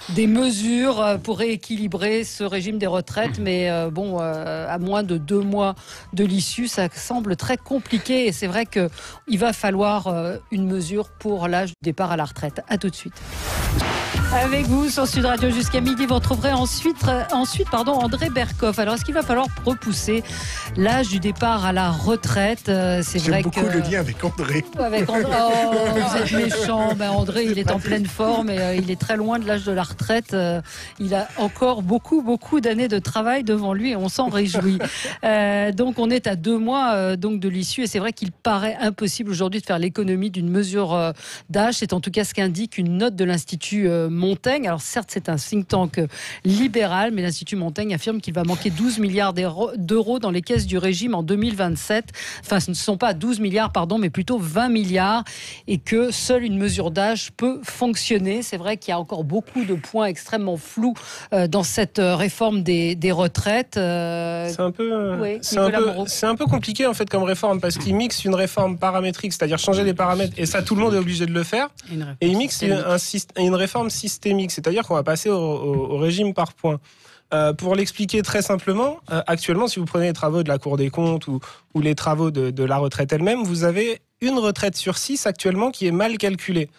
des mesures pour rééquilibrer ce régime des retraites, mais à moins de 2 mois de l'issue, ça semble très compliqué et c'est vrai qu'il va falloir une mesure pour l'âge du départ à la retraite. À tout de suite. Avec vous sur Sud Radio jusqu'à midi, vous retrouverez ensuite André Berkoff. Alors, est-ce qu'il va falloir repousser l'âge du départ à la retraite? C'est vrai que... J'aime beaucoup le lien avec André. Vous êtes méchant. André, il est en pleine forme et il est très loin de l'âge de la retraite. Il a encore beaucoup d'années de travail devant lui et on s'en réjouit. Donc, on est à 2 mois de l'issue et c'est vrai qu'il paraît impossible aujourd'hui de faire l'économie d'une mesure d'âge. C'est en tout cas ce qu'indique une note de l'Institut Montaigne. Alors certes, c'est un think tank libéral, mais l'Institut Montaigne affirme qu'il va manquer 12 milliards d'euros dans les caisses du régime en 2027. Enfin, ce ne sont pas 12 milliards, mais plutôt 20 milliards et que seule une mesure d'âge peut fonctionner. C'est vrai qu'il y a encore beaucoup de points extrêmement flous dans cette réforme des retraites. C'est un peu compliqué en fait comme réforme parce qu'il mixe une réforme paramétrique, c'est-à-dire changer les paramètres et ça tout le monde est obligé de le faire. Et il mixe une réforme systémique, c'est-à-dire qu'on va passer au régime par points. Pour l'expliquer très simplement, actuellement, si vous prenez les travaux de la Cour des comptes ou les travaux de la retraite elle-même, vous avez une retraite sur 6 actuellement qui est mal calculée.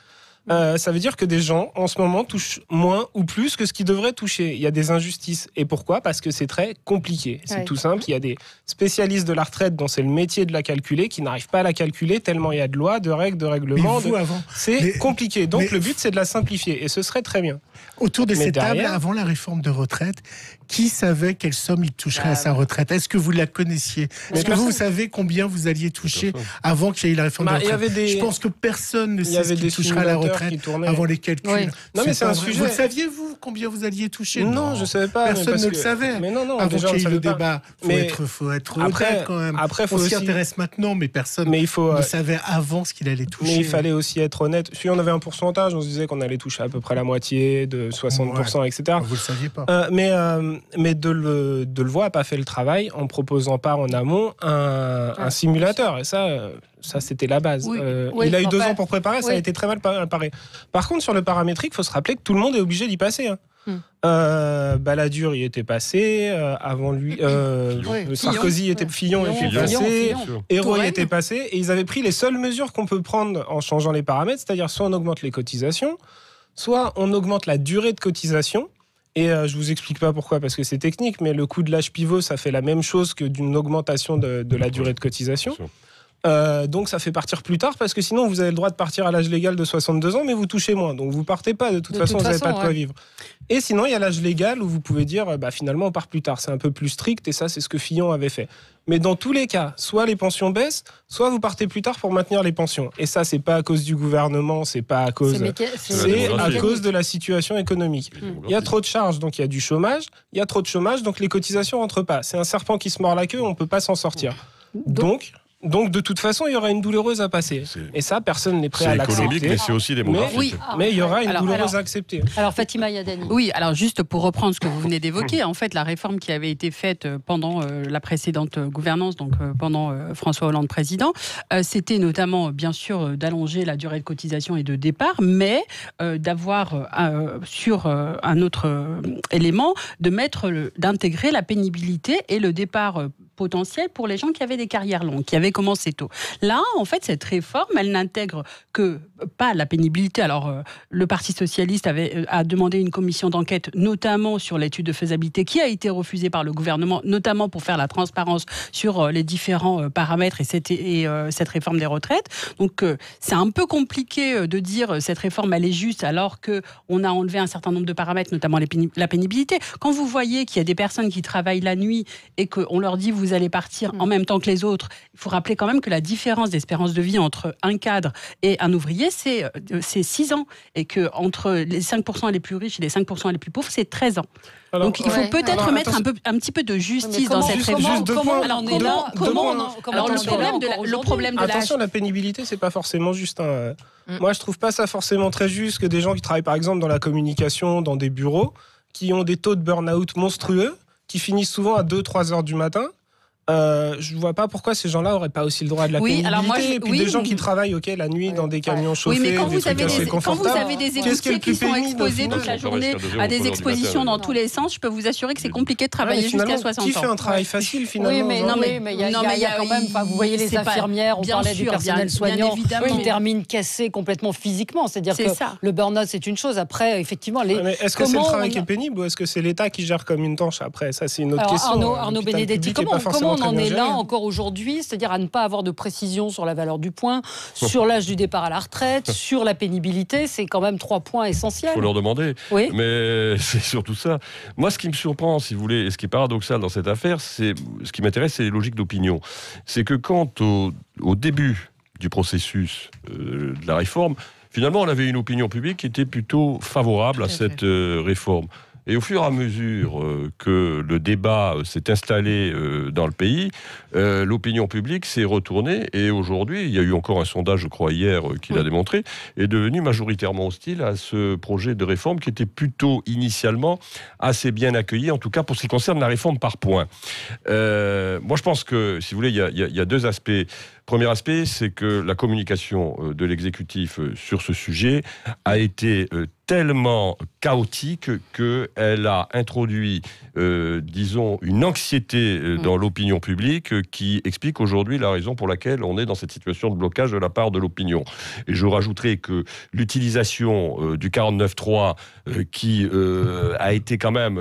Ça veut dire que des gens, en ce moment, touchent moins ou plus que ce qu'ils devraient toucher. Il y a des injustices. Et pourquoi ? Parce que c'est très compliqué. C'est tout simple. Il y a des spécialistes de la retraite dont c'est le métier de la calculer qui n'arrivent pas à la calculer tellement il y a de lois, de règles, de règlements. C'est compliqué. Donc le but, c'est de la simplifier. Et ce serait très bien. Autour de cette table, avant la réforme de retraite, qui savait quelle somme il toucherait à sa retraite ? Est-ce que vous la connaissiez ? Est-ce que vous savez combien vous alliez toucher avant qu'il y ait eu la réforme de retraite ? Je pense que personne ne sait ce qu'il touchera à la retraite avant les calculs. Oui. Non, mais c'est un sujet. Vous le saviez, vous, combien vous alliez toucher ? Non, je ne savais pas. Personne ne le savait. Mais non, avant qu'il y ait le débat. Il faut être honnête quand même. On s'y intéresse maintenant, mais personne ne savait avant ce qu'il allait toucher. Mais il fallait aussi être honnête. Si on avait un pourcentage, on se disait qu'on allait toucher à peu près la moitié, de 60%, etc. Vous le saviez pas. Mais Delevoye n'a pas fait le travail en proposant pas en amont un simulateur. Et ça c'était la base. Il a eu 2 ans pour préparer, ça a été très mal préparé. Par contre, sur le paramétrique, il faut se rappeler que tout le monde est obligé d'y passer. Balladur y était passé, avant lui, Sarkozy était Fillon passé, Ayrault y était passé, et ils avaient pris les seules mesures qu'on peut prendre en changeant les paramètres, c'est-à-dire soit on augmente les cotisations, soit on augmente la durée de cotisation. Et je vous explique pas pourquoi, parce que c'est technique, mais le coût de l'âge pivot, ça fait la même chose que d'une augmentation de la durée de cotisation. Donc ça fait partir plus tard, parce que sinon vous avez le droit de partir à l'âge légal de 62 ans, mais vous touchez moins. Donc vous partez pas, de toute façon, vous n'avez pas de quoi vivre. Et sinon, il y a l'âge légal où vous pouvez dire, finalement, on part plus tard. C'est un peu plus strict, et ça, c'est ce que Fillon avait fait. Mais dans tous les cas, soit les pensions baissent, soit vous partez plus tard pour maintenir les pensions. Et ça, c'est pas à cause du gouvernement, c'est pas à cause... C'est à cause de la situation économique. Il y a trop de charges, donc il y a du chômage. Il y a trop de chômage, donc les cotisations rentrent pas. C'est un serpent qui se mord la queue, on peut pas s'en sortir. Donc, Donc de toute façon, il y aura une douloureuse à passer. Et ça, personne n'est prêt à l'accepter. C'est économique, mais c'est aussi démographique. Mais il y aura une douloureuse à accepter. Alors Fatima Yadani. Oui, alors juste pour reprendre ce que vous venez d'évoquer, en fait, la réforme qui avait été faite pendant la précédente gouvernance, donc pendant François Hollande président, c'était notamment, bien sûr, d'allonger la durée de cotisation et de départ, mais d'avoir sur un autre élément, d'intégrer la pénibilité et le départ potentiel pour les gens qui avaient des carrières longues, qui avaient commencé tôt. Là, en fait, cette réforme, elle n'intègre que pas la pénibilité. Alors, le Parti socialiste a demandé une commission d'enquête, notamment sur l'étude de faisabilité, qui a été refusée par le gouvernement, notamment pour faire la transparence sur les différents paramètres et cette réforme des retraites. Donc, c'est un peu compliqué de dire cette réforme, elle est juste, alors qu'on a enlevé un certain nombre de paramètres, notamment la pénibilité. Quand vous voyez qu'il y a des personnes qui travaillent la nuit et qu'on leur dit vous allez partir en même temps que les autres, il faut rappeler quand même que la différence d'espérance de vie entre un cadre et un ouvrier, c'est 6 ans. Et qu'entre les 5% les plus riches et les 5% les plus pauvres, c'est 13 ans. Alors, donc il faut peut-être mettre un petit peu de justice dans cette réforme. Le problème de attention, la pénibilité, c'est pas forcément juste. Moi, je trouve pas ça forcément très juste que des gens qui travaillent par exemple dans la communication, dans des bureaux, qui ont des taux de burn-out monstrueux, qui finissent souvent à 2-3 heures du matin. Je ne vois pas pourquoi ces gens-là n'auraient pas aussi le droit de la pénibilité. Et puis des gens qui travaillent la nuit dans des camions chauffés, mais quand des trucs assez confortables. Quand vous avez des écoutiers qui sont exposés toute la journée à des expositions dans tous les sens, je peux vous assurer que c'est compliqué de travailler jusqu'à 60 ans. Qui fait un travail facile finalement? Oui, mais il y a quand même, vous voyez les infirmières, on parlait du personnel soignant qui terminent cassés complètement physiquement. C'est-à-dire que le burn-out, c'est une chose. Après, effectivement, est-ce que c'est le travail qui est pénible ou est-ce que c'est l'État qui gère comme une tâche après? Ça, c'est une autre question. Arnaud Benedetti, comment on en est là encore aujourd'hui, c'est-à-dire à ne pas avoir de précision sur la valeur du point, sur l'âge du départ à la retraite, sur la pénibilité, c'est quand même 3 points essentiels. Il faut leur demander, oui. Mais c'est surtout ça. Moi, ce qui me surprend, si vous voulez, et ce qui est paradoxal dans cette affaire, ce qui m'intéresse, c'est les logiques d'opinion. C'est que quand, au début du processus de la réforme, finalement, on avait une opinion publique qui était plutôt favorable à cette réforme. Et au fur et à mesure que le débat s'est installé dans le pays, l'opinion publique s'est retournée. Et aujourd'hui, il y a eu encore un sondage, je crois, hier, qui l'a démontré, est devenu majoritairement hostile à ce projet de réforme qui était plutôt initialement assez bien accueilli, en tout cas pour ce qui concerne la réforme par points. Moi, je pense que, si vous voulez, il y a 2 aspects. Premier aspect, c'est que la communication de l'exécutif sur ce sujet a été tellement chaotique qu'elle a introduit, disons, une anxiété dans l'opinion publique qui explique aujourd'hui la raison pour laquelle on est dans cette situation de blocage de la part de l'opinion. Et je rajouterai que l'utilisation du 49.3 qui a été quand même,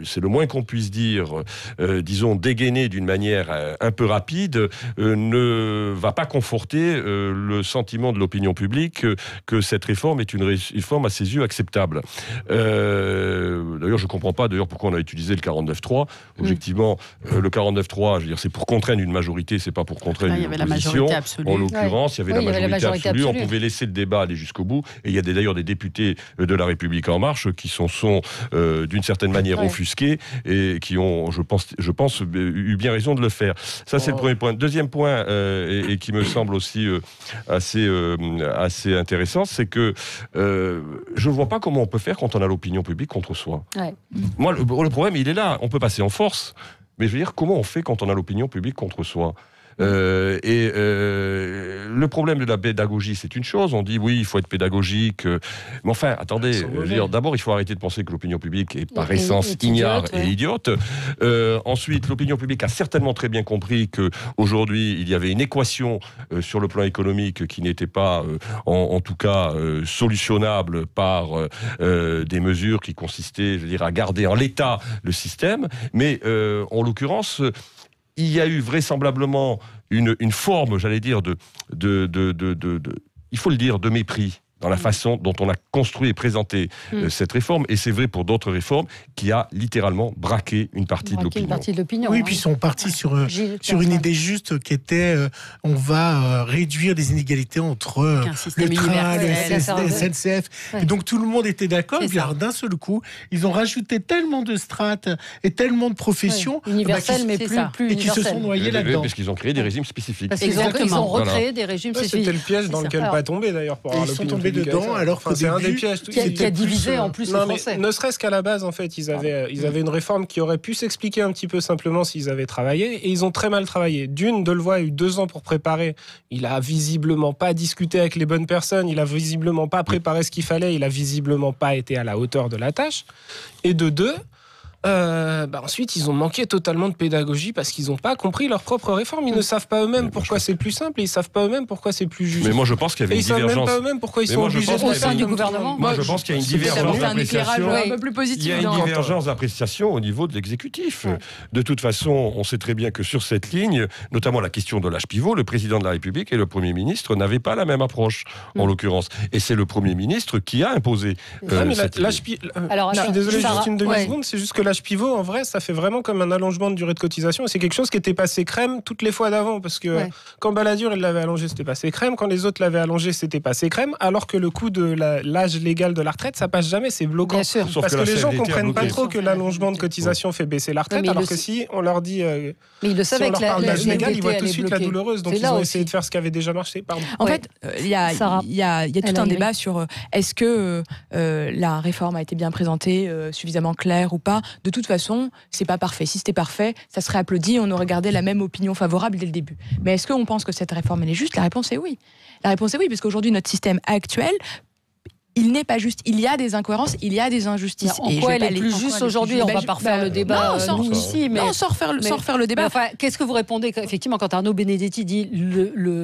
c'est le moins qu'on puisse dire, disons, dégainée d'une manière un peu rapide, ne va pas conforter le sentiment de l'opinion publique que cette réforme est une réforme à ses yeux acceptable. D'ailleurs, je ne comprends pas pourquoi on a utilisé le 49.3. Objectivement, le 49.3, je veux dire, c'est pour contraindre une majorité, c'est pas pour contraindre une opposition. En l'occurrence, il y avait la majorité absolue. On pouvait laisser le débat aller jusqu'au bout. Et il y a d'ailleurs des députés de La République En Marche qui sont d'une certaine manière offusqués et qui ont, je pense, eu bien raison de le faire. Ça, c'est le premier point. Deuxième point, et qui me semble aussi assez intéressant, c'est que je ne vois pas comment on peut faire quand on a l'opinion publique contre soi. Moi, le problème, il est là. On peut passer en force, mais je veux dire, comment on fait quand on a l'opinion publique contre soi ? Le problème de la pédagogie, c'est une chose. On dit oui, il faut être pédagogique. Mais enfin, attendez. D'abord, il faut arrêter de penser que l'opinion publique est par essence ignare et idiote. Ensuite, l'opinion publique a certainement très bien compris qu'aujourd'hui, il y avait une équation sur le plan économique qui n'était pas, en tout cas, solutionnable par des mesures qui consistaient, je veux dire, à garder en l'état le système. Mais en l'occurrence, il y a eu vraisemblablement une forme, j'allais dire, il faut le dire, de mépris dans la façon dont on a construit et présenté cette réforme. Et c'est vrai pour d'autres réformes qui a littéralement braqué une partie de l'opinion. Oui, puis ils sont partis sur une idée juste qui était on va réduire les inégalités entre le train, le SNCF. Et donc tout le monde était d'accord. Et puis d'un seul coup, ils ont rajouté tellement de strates et tellement de professions universelles, mais plus et qui se sont noyés là-dedans. Parce qu'ils ont créé des régimes spécifiques. Parce qu'ils ont recréé des régimes spécifiques. C'était le piège dans lequel pas tomber d'ailleurs pour avoir l'opinion publique. Dedans, alors que c'est un des pièges qui a divisé en plus les Français. Ne serait-ce qu'à la base, en fait, ils avaient une réforme qui aurait pu s'expliquer un petit peu simplement s'ils avaient travaillé, et ils ont très mal travaillé. Delevoye a eu 2 ans pour préparer. Il a visiblement pas discuté avec les bonnes personnes. Il a visiblement pas préparé ce qu'il fallait. Il a visiblement pas été à la hauteur de la tâche. Et de 2. Ensuite, ils ont manqué totalement de pédagogie parce qu'ils n'ont pas compris leur propre réforme. Ils ne savent pas eux-mêmes pourquoi c'est plus simple et ils ne savent pas eux-mêmes pourquoi c'est plus juste. Mais moi, je pense qu'il y avait une divergence. Ils ne savent même pas eux-mêmes pourquoi ils sont obligés au sein du gouvernement. Moi, je pense qu'il y a une divergence d'appréciation. Un peu plus positif. Il y a une divergence d'appréciation au niveau de l'exécutif. De toute façon, on sait très bien que sur cette ligne, notamment la question de l'âge pivot, le président de la République et le Premier ministre n'avaient pas la même approche, en l'occurrence. Et c'est le Premier ministre qui a imposé l'âge pivot. Je suis désolé, juste une demi-seconde. C'est juste que l'âge pivot, en vrai, ça fait vraiment comme un allongement de durée de cotisation. Et c'est quelque chose qui était passé crème toutes les fois d'avant. Parce que quand Balladur il l'avait allongé, c'était passé crème. Quand les autres l'avaient allongé, c'était passé crème. Alors que le coût de l'âge légal de la retraite, ça passe jamais. C'est bloquant. Bien sûr. Parce que les gens comprennent pas trop que l'allongement de cotisation fait baisser la retraite. Alors que si on leur dit. Mais ils le savent si on leur parle d'âge légal, ils voient tout de suite la bloquée. douloureuse. Donc ils ont essayé de faire ce qui avait déjà marché. Pardon. En fait, il y a tout un débat sur est-ce que la réforme a été bien présentée, suffisamment claire ou pas. De toute façon, c'est pas parfait. Si c'était parfait, ça serait applaudi, on aurait gardé la même opinion favorable dès le début. Mais est-ce qu'on pense que cette réforme elle est juste ? La réponse est oui. La réponse est oui, parce qu'aujourd'hui notre système actuel, il n'est pas juste. Il y a des incohérences, il y a des injustices. En quoi elle est plus juste aujourd'hui ? On va pas refaire le débat ici, mais sans refaire le débat. Enfin, qu'est-ce que vous répondez effectivement quand Arnaud Benedetti dit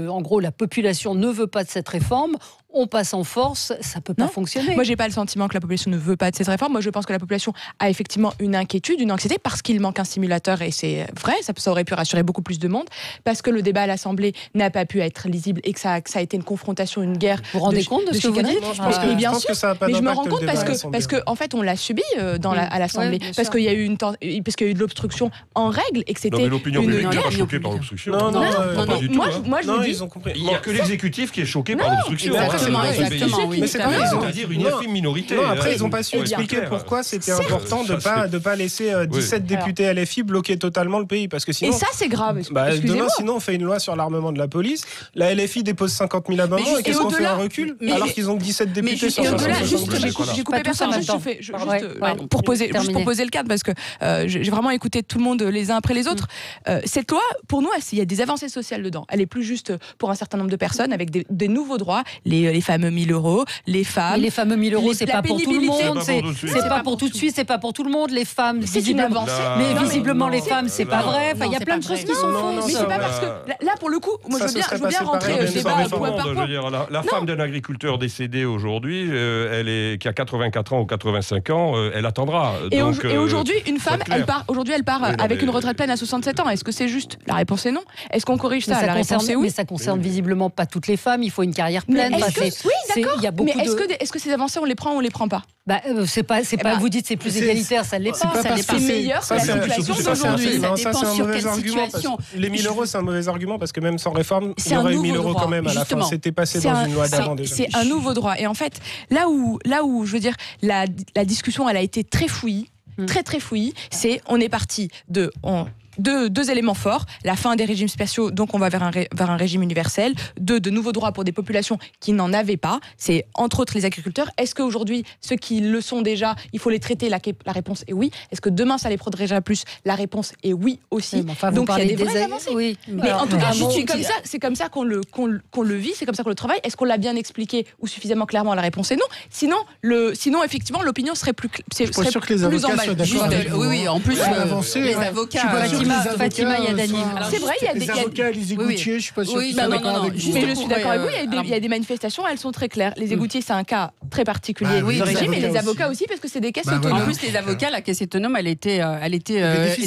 en gros la population ne veut pas de cette réforme? On passe en force, ça peut pas fonctionner. Moi, j'ai pas le sentiment que la population ne veut pas de cette réforme. Moi, je pense que la population a effectivement une inquiétude, une anxiété, parce qu'il manque un stimulateur, et c'est vrai, ça aurait pu rassurer beaucoup plus de monde, parce que le débat à l'Assemblée n'a pas pu être lisible et que ça a été une confrontation, une guerre. Vous vous rendez compte de ce que vous dites ? Bien sûr, mais je me rends compte parce que en fait, on l'a subi à l'Assemblée, parce qu'il y a eu de l'obstruction en règle et que c'était. Non, mais l'opinion publique n'est pas choquée par l'obstruction. Non, pas du tout. Moi, je vous dis. Il n'y a que l'exécutif qui est choqué par l'obstruction. Exactement, oui. Mais c'est-à-dire une infime minorité. Non, après, ils n'ont pas su expliquer pourquoi c'était important de pas laisser 17 députés LFI bloquer totalement le pays. Parce que sinon, et ça, c'est grave. Demain, sinon, on fait une loi sur l'armement de la police. La LFI dépose 50 000 amendements et qu'est-ce qu'on fait, un recul alors qu'ils ont 17 députés sur 50 J'ai coupé personne. Pour poser le cadre, parce que j'ai vraiment écouté tout le monde les uns après les autres. Cette loi, pour nous, il y a des avancées sociales dedans. Elle est plus juste pour un certain nombre de personnes avec des nouveaux droits, les fameux 1 000 €, les femmes. Mais les fameux 1 000 €, c'est pas pour tout le monde. C'est pas pour tout de suite, c'est pas pour tout le monde. Les femmes, c'est une avancée. Mais visiblement, les femmes, c'est pas vrai. Enfin, il y a plein de choses qui sont fausses. Mais c'est pas parce que là, pour le coup, moi, je veux bien rentrer le débat point par point. La femme d'un agriculteur décédé aujourd'hui, qui a 84 ans ou 85 ans, elle attendra. Et aujourd'hui, une femme, elle part avec une retraite pleine à 67 ans. Est-ce que c'est juste ? La réponse est non. Est-ce qu'on corrige ça ? La réponse est oui. Mais ça concerne visiblement pas toutes les femmes. Il faut une carrière pleine. Oui, d'accord. Mais est-ce que ces avancées, on les prend ou on les prend pas ? C'est pas. Vous dites c'est plus égalitaire, ça l'est pas. C'est meilleur que la situation d'aujourd'hui. Ça, c'est un mauvais argument. Les 1 000 € c'est un mauvais argument parce que même sans réforme, il y aurait eu 1 000 € quand même à la fin. C'était passé dans une loi d'avant déjà. C'est un nouveau droit. Et en fait, là où je veux dire, la discussion, elle a été très fouillie, très fouillie. On est parti de deux éléments forts, la fin des régimes spéciaux, donc on va vers un régime universel, de nouveaux droits pour des populations qui n'en avaient pas, c'est entre autres les agriculteurs. Est-ce qu'aujourd'hui, ceux qui le sont déjà, il faut les traiter ? La réponse est oui. Est-ce que demain, ça les protégera plus ? La réponse est oui aussi. Donc il y a des vraies avancées. Oui. Mais en tout cas, c'est comme ça qu'on le vit, c'est comme ça qu'on le travaille. Est-ce qu'on l'a bien expliqué ou suffisamment clairement ? La réponse est non. Sinon effectivement, l'opinion serait plus sûr que les avocats soient d'accord. Oui, en plus, les avocats Fatima Yadani. C'est vrai, il y a des avocats, les égoutiers, je suis pas sûr. Mais je suis d'accord avec vous. Il y a des manifestations, elles sont très claires. Les égoutiers, c'est un cas très particulier du régime, mais les avocats aussi, parce que c'est des caisses autonomes. En plus, les avocats, la caisse autonome, elle était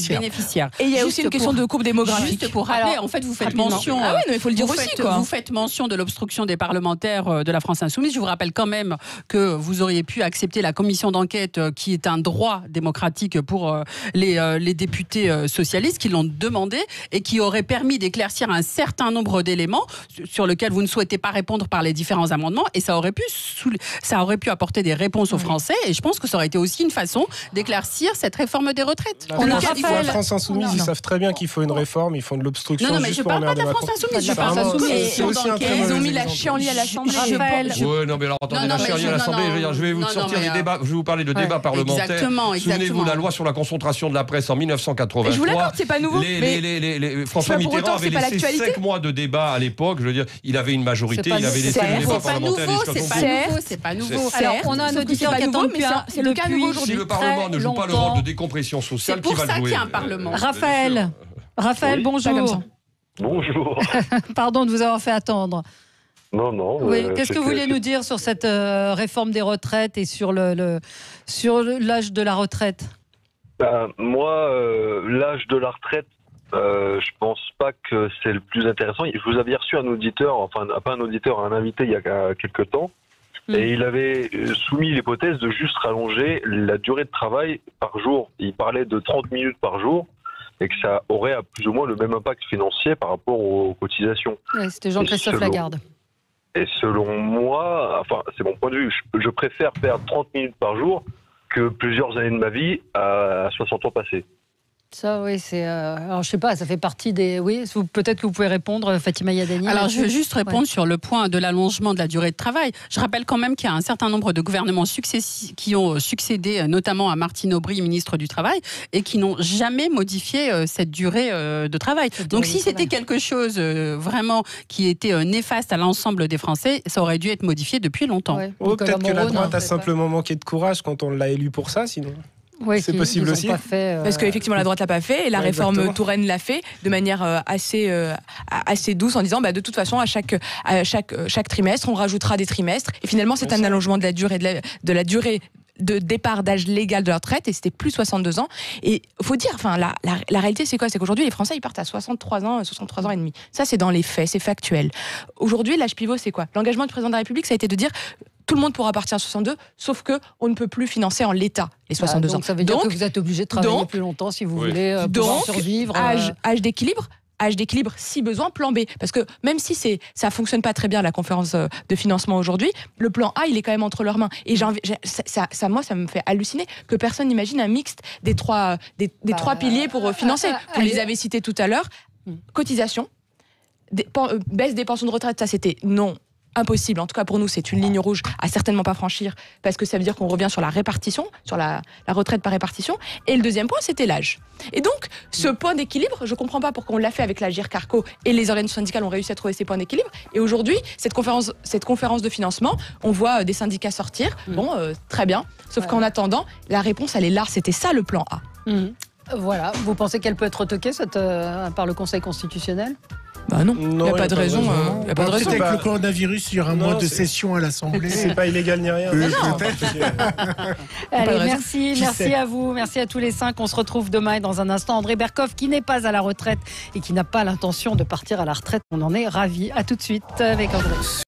bénéficiaire. Et il y a aussi une question de courbe démographique. Juste pour rappeler, en fait, vous faites mention. Ah oui, il faut le dire aussi. Vous faites mention de l'obstruction des parlementaires de la France Insoumise. Je vous rappelle quand même que vous auriez pu accepter la commission d'enquête, qui est un droit démocratique pour les députés socialistes qui l'ont demandé et qui aurait permis d'éclaircir un certain nombre d'éléments sur lesquels vous ne souhaitez pas répondre par les différents amendements, et ça aurait pu apporter des réponses aux Français, et je pense que ça aurait été aussi une façon d'éclaircir cette réforme des retraites. La France Insoumise, ils savent très bien qu'il faut une réforme, ils font de l'obstruction. Non, mais je parle pas de la France Insoumise, je parle de la commission d'enquête. Ils ont mis la chienlit à l'Assemblée. Oui, non, mais alors attendez, la chienlit à l'Assemblée, je vais vous sortir des débats, je vais vous parler de débats parlementaires. Souvenez-vous, la loi sur la concentration de la presse en 1983. Je vous l'accorde, c'est pas nouveau. François Mitterrand avait laissé 5 mois de débat à l'époque. Je veux dire, il avait une majorité, il avait laissé le débat parlementaire. C'est pas nouveau. Alors, on a un auditeur qui attend depuis c'est le cas nouveau aujourd'hui. Si le Parlement ne joue pas le rôle de décompression sociale, qui va le jouer? C'est pour ça qu'il y a un Parlement. Raphaël, bonjour. Bonjour. Pardon de vous avoir fait attendre. Non. Oui, qu'est-ce que vous vouliez nous dire sur cette réforme des retraites et sur l'âge de la retraite? Moi, l'âge de la retraite, je pense pas que c'est le plus intéressant. Vous aviez reçu un auditeur, enfin pas un auditeur, un invité il y a quelques temps, et il avait soumis l'hypothèse de juste rallonger la durée de travail par jour. Il parlait de 30 minutes par jour, et que ça aurait plus ou moins le même impact financier par rapport aux cotisations. Oui, c'était Jean-Christophe Lagarde. Et selon moi, enfin c'est mon point de vue, je préfère perdre 30 minutes par jour que plusieurs années de ma vie à 60 ans passés. Ça, oui, c'est. Alors, je sais pas, ça fait partie des. Oui, peut-être que vous pouvez répondre, Fatima Yadani. Alors, je veux juste répondre sur le point de l'allongement de la durée de travail. Je rappelle quand même qu'il y a un certain nombre de gouvernements qui ont succédé, notamment à Martine Aubry, ministre du Travail, et qui n'ont jamais modifié cette durée de travail. Donc, si c'était quelque chose vraiment qui était néfaste à l'ensemble des Français, ça aurait dû être modifié depuis longtemps. Ouais. Peut-être que la droite a simplement manqué de courage quand on l'a élu pour ça, sinon. Oui, c'est possible aussi. Parce qu'effectivement, la droite l'a pas fait et la réforme Touraine l'a fait de manière assez douce en disant de toute façon, à chaque trimestre, on rajoutera des trimestres. Et finalement, c'est un allongement de la durée de départ d'âge légal de la retraite, et c'était plus 62 ans. Et il faut dire, la réalité, c'est quoi? C'est qu'aujourd'hui, les Français, ils partent à 63 ans et demi. Ça, c'est dans les faits, c'est factuel. Aujourd'hui, l'âge pivot, c'est quoi? L'engagement du président de la République, ça a été de dire tout le monde pourra partir à 62, sauf qu'on ne peut plus financer en l'état les 62 ans. Donc ça veut dire que vous êtes obligé de travailler plus longtemps si vous voulez pouvoir survivre. Âge d'équilibre, si besoin, plan B. Parce que même si ça fonctionne pas très bien, la conférence de financement aujourd'hui, le plan A, il est quand même entre leurs mains. Et moi, ça me fait halluciner que personne n'imagine un mixte des trois piliers pour financer. Vous les avez cités tout à l'heure. Cotisation, baisse des pensions de retraite, ça c'était non. Impossible, en tout cas pour nous, c'est une ligne rouge à certainement pas franchir, parce que ça veut dire qu'on revient sur la répartition, sur la retraite par répartition. Et le deuxième point, c'était l'âge. Et donc, ce point d'équilibre, je comprends pas pourquoi on l'a fait avec la GIR-Carco et les organisations syndicales ont réussi à trouver ces points d'équilibre. Et aujourd'hui, cette conférence de financement, on voit des syndicats sortir. Bon, très bien. Sauf qu'en attendant, la réponse, elle est là. C'était ça le plan A. Voilà. Vous pensez qu'elle peut être retoquée par le Conseil constitutionnel? Non, il n'y a pas de raison. Peut-être avec le coronavirus, il y aura moins de sessions à l'Assemblée. C'est pas illégal ni rien. Allez, merci à vous, merci à tous les 5. On se retrouve demain et dans un instant, André Berkoff, qui n'est pas à la retraite et qui n'a pas l'intention de partir à la retraite. On en est ravis. À tout de suite avec André.